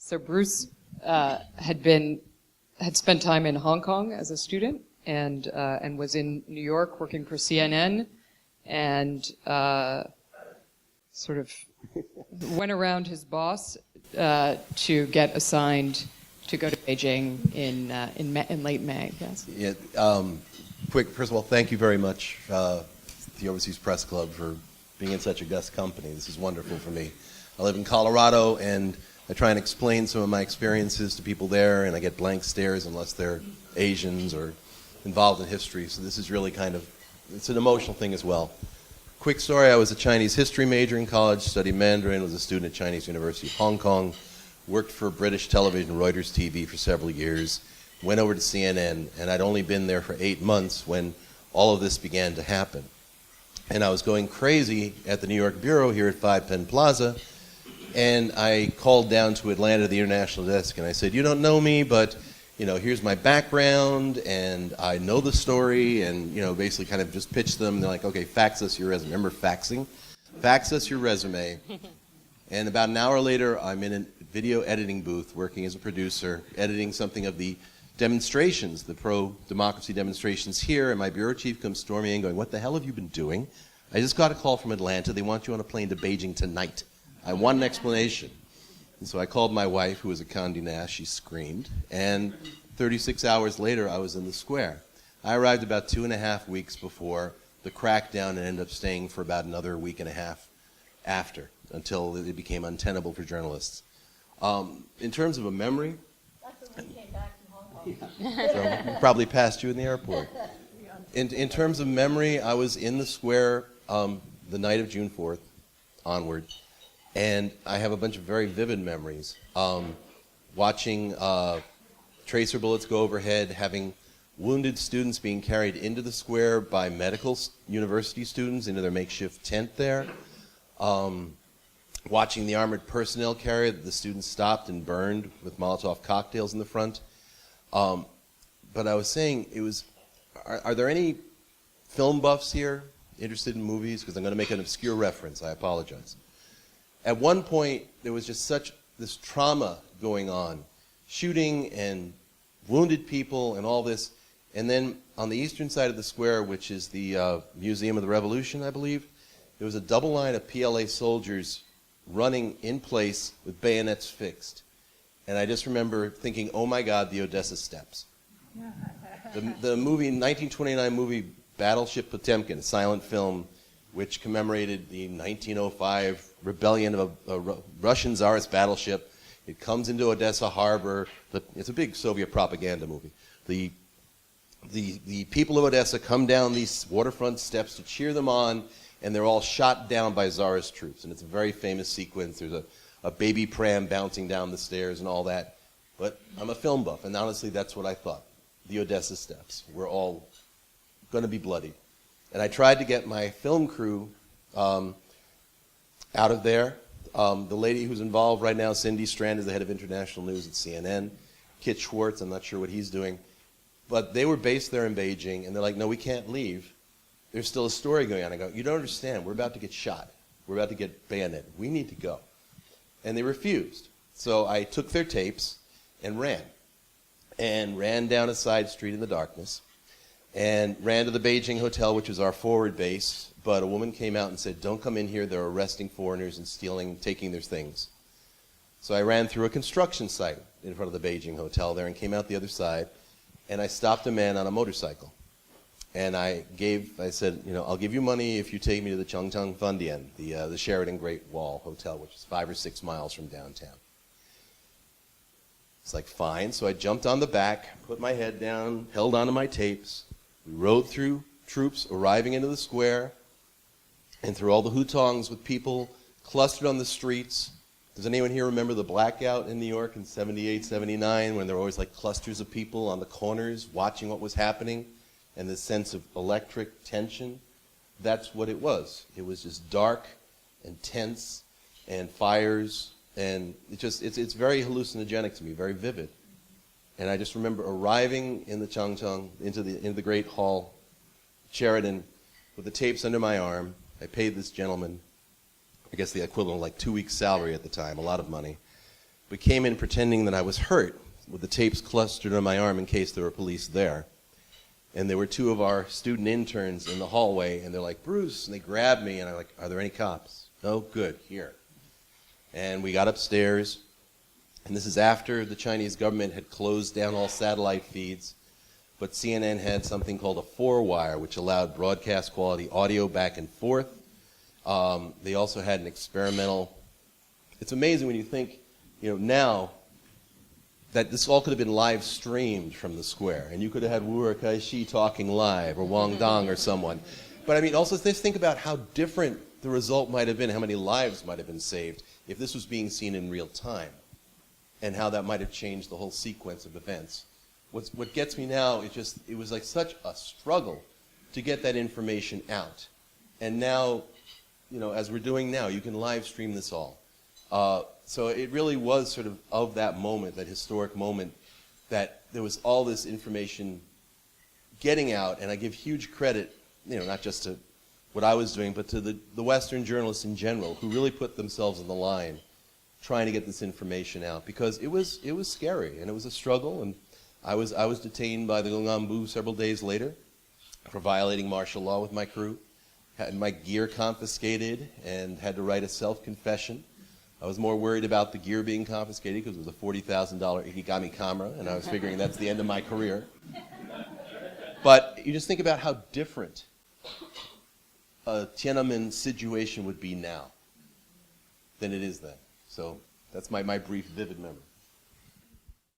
So Bruce had spent time in Hong Kong as a student and was in New York working for CNN and sort of went around his boss to get assigned to go to Beijing in late May. Yes. Yeah. First of all, thank you very much, the Overseas Press Club, for being in such august company. This is wonderful for me. I live in Colorado, and I try and explain some of my experiences to people there, and I get blank stares unless they're Asians or involved in history. So this is really it's an emotional thing as well. Quick story, I was a Chinese history major in college, studied Mandarin, was a student at Chinese University of Hong Kong, worked for British television, Reuters TV for several years, went over to CNN, and I'd only been there for 8 months when all of this began to happen. And I was going crazy at the New York Bureau here at 5 Penn Plaza, and I called down to Atlanta to the international desk, and I said, you don't know me, but here's my background, and I know the story, and basically kind of just pitched them. They're like, okay, fax us your resume. Remember faxing? Fax us your resume. And about an hour later, I'm in a video editing booth working as a producer, editing something of the demonstrations, the pro-democracy demonstrations here, and my bureau chief comes storming in going, what the hell have you been doing? I just got a call from Atlanta. They want you on a plane to Beijing tonight. I want an explanation. And so I called my wife, who was a Condé Nast. She screamed. And 36 hours later, I was in the square. I arrived about 2.5 weeks before the crackdown and ended up staying for about another week and a half after, until it became untenable for journalists. In terms of a memory, That's when we came back from Hong Kong. so probably passed you in the airport. In terms of memory, I was in the square the night of June 4th onward, and I have a bunch of very vivid memories. Watching tracer bullets go overhead, having wounded students being carried into the square by medical university students into their makeshift tent there. Watching the armored personnel carrier that the students stopped and burned with Molotov cocktails in the front. But I was saying, are there any film buffs here interested in movies? Because I'm going to make an obscure reference. I apologize. At one point, there was just this trauma going on, shooting and wounded people and all this. And then on the eastern side of the square, which is the Museum of the Revolution, I believe, there was a double line of PLA soldiers running in place with bayonets fixed. And I just remember thinking, oh my God, the Odessa Steppes. The movie, 1929 movie Battleship Potemkin, a silent film which commemorated the 1905 rebellion of a Russian Tsarist battleship. It comes into Odessa harbor. It's a big Soviet propaganda movie. The people of Odessa come down these waterfront steps to cheer them on, and they're all shot down by Tsarist troops. And it's a very famous sequence. There's a baby pram bouncing down the stairs and all that. But I'm a film buff, and honestly, that's what I thought. The Odessa Steppes were all going to be bloody. And I tried to get my film crew out of there. The lady who's involved right now, Cindy Strand, is the head of international news at CNN. Kit Schwartz, I'm not sure what he's doing. But they were based there in Beijing, and they're like, no, we can't leave. There's still a story going on. I go, you don't understand. We're about to get shot. We're about to get bayoneted. We need to go. And they refused. So I took their tapes and ran down a side street in the darkness, and ran to the Beijing hotel, which was our forward base. But a woman came out and said, don't come in here. They're arresting foreigners and taking their things. So I ran through a construction site in front of the Beijing hotel there and came out the other side, and I stopped a man on a motorcycle. And I said, I'll give you money if you take me to the Changchang Fundian, the Sheraton Great Wall Hotel, which is 5 or 6 miles from downtown. It's like, fine. So I jumped on the back, put my head down, held onto my tapes. We rode through troops arriving into the square and through all the hutongs with people clustered on the streets. Does anyone here remember the blackout in New York in 78, 79, when there were always like clusters of people on the corners watching what was happening? And this sense of electric tension, that's what it was. It was just dark and tense and fires, and it's very hallucinogenic to me, very vivid. And I just remember arriving in the Changchang, into the Great Hall, Sheraton, with the tapes under my arm. I paid this gentleman, I guess the equivalent of like 2 weeks' salary at the time, a lot of money. but came in pretending that I was hurt with the tapes clustered on my arm in case there were police there. And there were two of our student interns in the hallway, and they're like, Bruce, and they grabbed me, and I'm like, are there any cops? No, good, here. And we got upstairs, and this is after the Chinese government had closed down all satellite feeds, but CNN had something called a 4-wire, which allowed broadcast quality audio back and forth. They also had an experimental, it's amazing when you think, now, that this all could have been live streamed from the square, and you could have had Wu Kai-shi talking live, or Wang Dong or someone. But I mean, also let's think about how different the result might have been, how many lives might have been saved if this was being seen in real time, and how that might have changed the whole sequence of events. What gets me now is it was like such a struggle to get that information out. And now, as we're doing now, you can live stream this all. So it really was sort of that moment, that historic moment, that there was all this information getting out, and I give huge credit, not just to what I was doing, but to the Western journalists in general, who really put themselves on the line trying to get this information out, because it was scary, and it was a struggle, and I was detained by the Gongamboo several days later for violating martial law with my crew, had my gear confiscated, and had to write a self-confession. I was more worried about the gear being confiscated because it was a $40,000 Ikigami camera, and I was figuring that's the end of my career. But you just think about how different a Tiananmen situation would be now than it is then. So that's my brief, vivid memory.